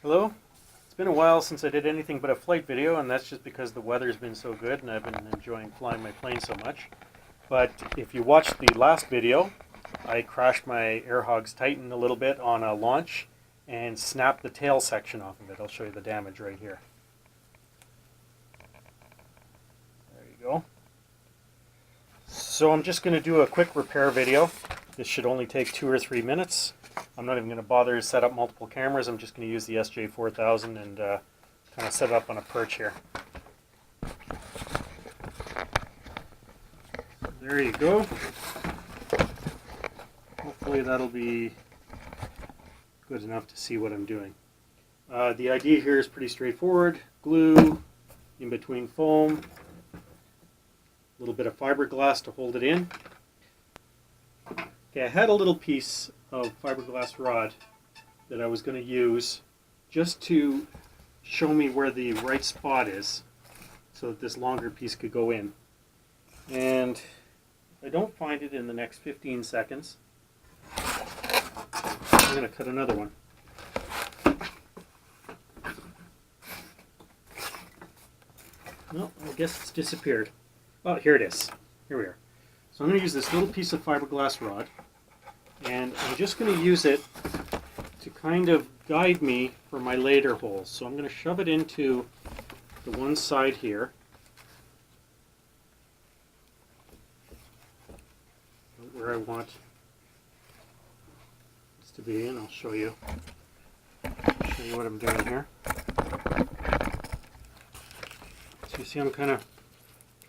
Hello. It's been a while since I did anything but a flight video, and that's just because the weather's been so good and I've been enjoying flying my plane so much. But if you watched the last video, I crashed my Hogs Titan a little bit on a launch and snapped the tail section off of it. I'll show you the damage right here. There you go. So I'm just going to do a quick repair video. This should only take 2 or 3 minutes. I'm not even going to bother to set up multiple cameras. I'm just going to use the SJ4000 and kind of set it up on a perch here. There you go. Hopefully that'll be good enough to see what I'm doing. The idea here is pretty straightforward. Glue in between foam, a little bit of fiberglass to hold it in. Okay, I had a little piece of fiberglass rod that I was going to use just to show me where the right spot is so that this longer piece could go in. And if I don't find it in the next 15 seconds, I'm going to cut another one. No, I guess it's disappeared. Oh, here it is. Here we are. So I'm going to use this little piece of fiberglass rod, and I'm just going to use it to kind of guide me for my later holes. So I'm going to shove it into the one side here. Where I want this to be, and I'll show you what I'm doing here. So you see I'm kind of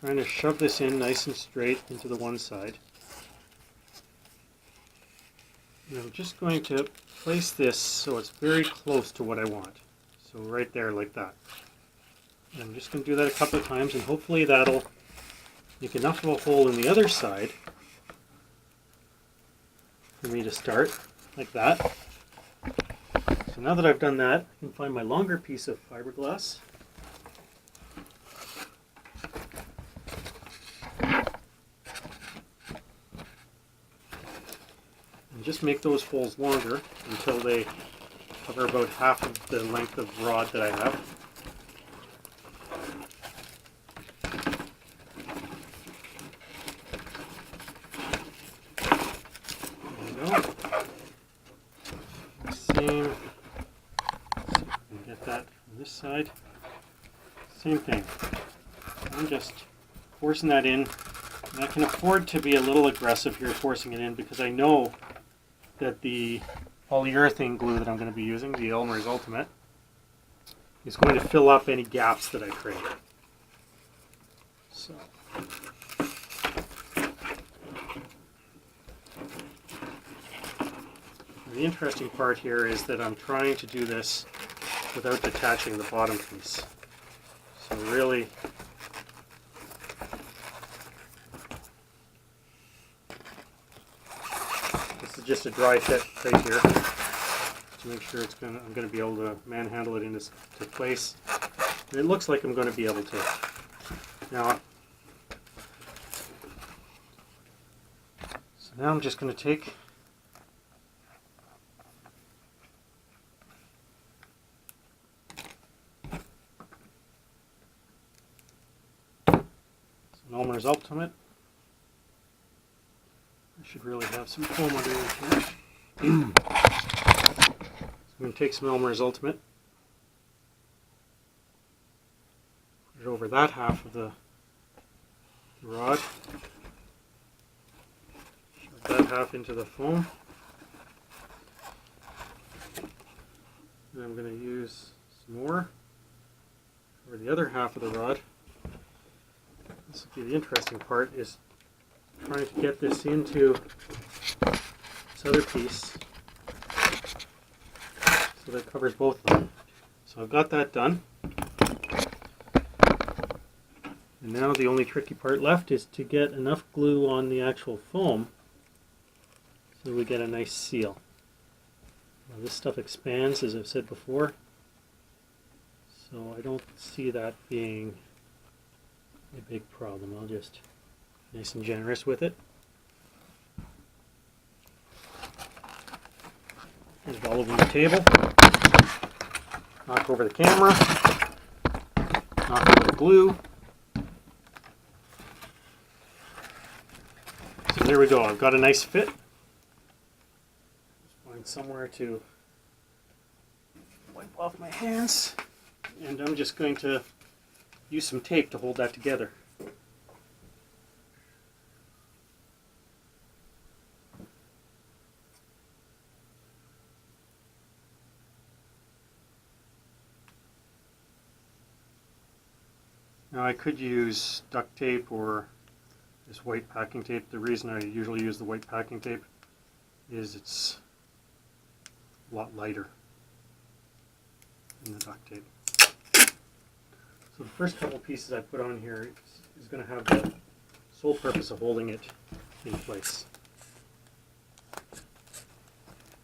trying to shove this in nice and straight into the one side. And I'm just going to place this so it's very close to what I want. So right there like that. And I'm just going to do that a couple of times, and hopefully that'll make enough of a hole in the other side for me to start like that. So now that I've done that, I can find my longer piece of fiberglass. And just make those holes longer until they cover about half of the length of rod that I have. There we go. Same. Let's see if we can get that from this side. Same thing. I'm just forcing that in. And I can afford to be a little aggressive here forcing it in because I know that the polyurethane glue that I'm going to be using, the Elmer's Ultimate, is going to fill up any gaps that I create. So the interesting part here is that I'm trying to do this without detaching the bottom piece. So really, this is just a dry fit right here to make sure I'm going to be able to manhandle it into place. And it looks like I'm going to be able to. Now I'm just going to take some Elmer's Ultimate. I should really have some foam underneath here. So I'm going to take some Elmer's Ultimate, put it over that half of the rod, shove that half into the foam, and I'm going to use some more over the other half of the rod. This will be the interesting part, is trying to get this into this other piece so that covers both of them. So I've got that done. And now the only tricky part left is to get enough glue on the actual foam so we get a nice seal. Now this stuff expands, as I've said before, so I don't see that being a big problem. I'll just be nice and generous with it. Get it all over the table. Knock over the camera. Knock over the glue. So there we go. I've got a nice fit. Just find somewhere to wipe off my hands. And I'm just going to use some tape to hold that together. Now I could use duct tape or this white packing tape. The reason I usually use the white packing tape is it's a lot lighter than the duct tape. So the first couple pieces I put on here is going to have the sole purpose of holding it in place.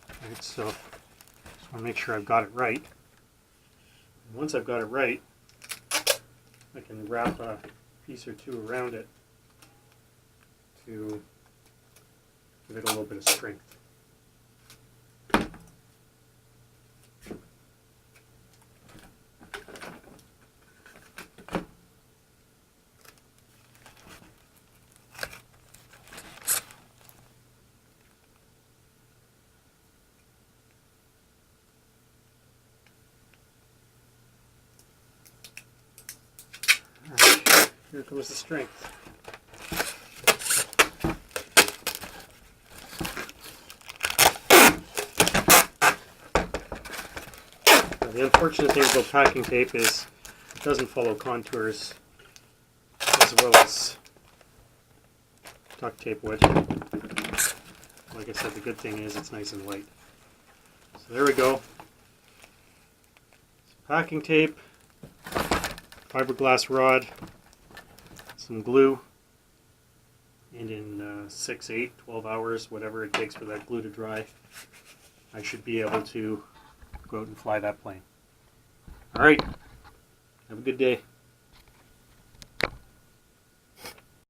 Right, so just want to make sure I've got it right. And once I've got it right, I can wrap a piece or two around it to give it a little bit of strength. Alright, here comes the strength. Now, the unfortunate thing about packing tape is it doesn't follow contours as well as duct tape would. Like I said, the good thing is it's nice and light. So there we go. Some packing tape, fiberglass rod, some glue, and in 6, 8, 12 hours, whatever it takes for that glue to dry, I should be able to go out and fly that plane. Alright, have a good day.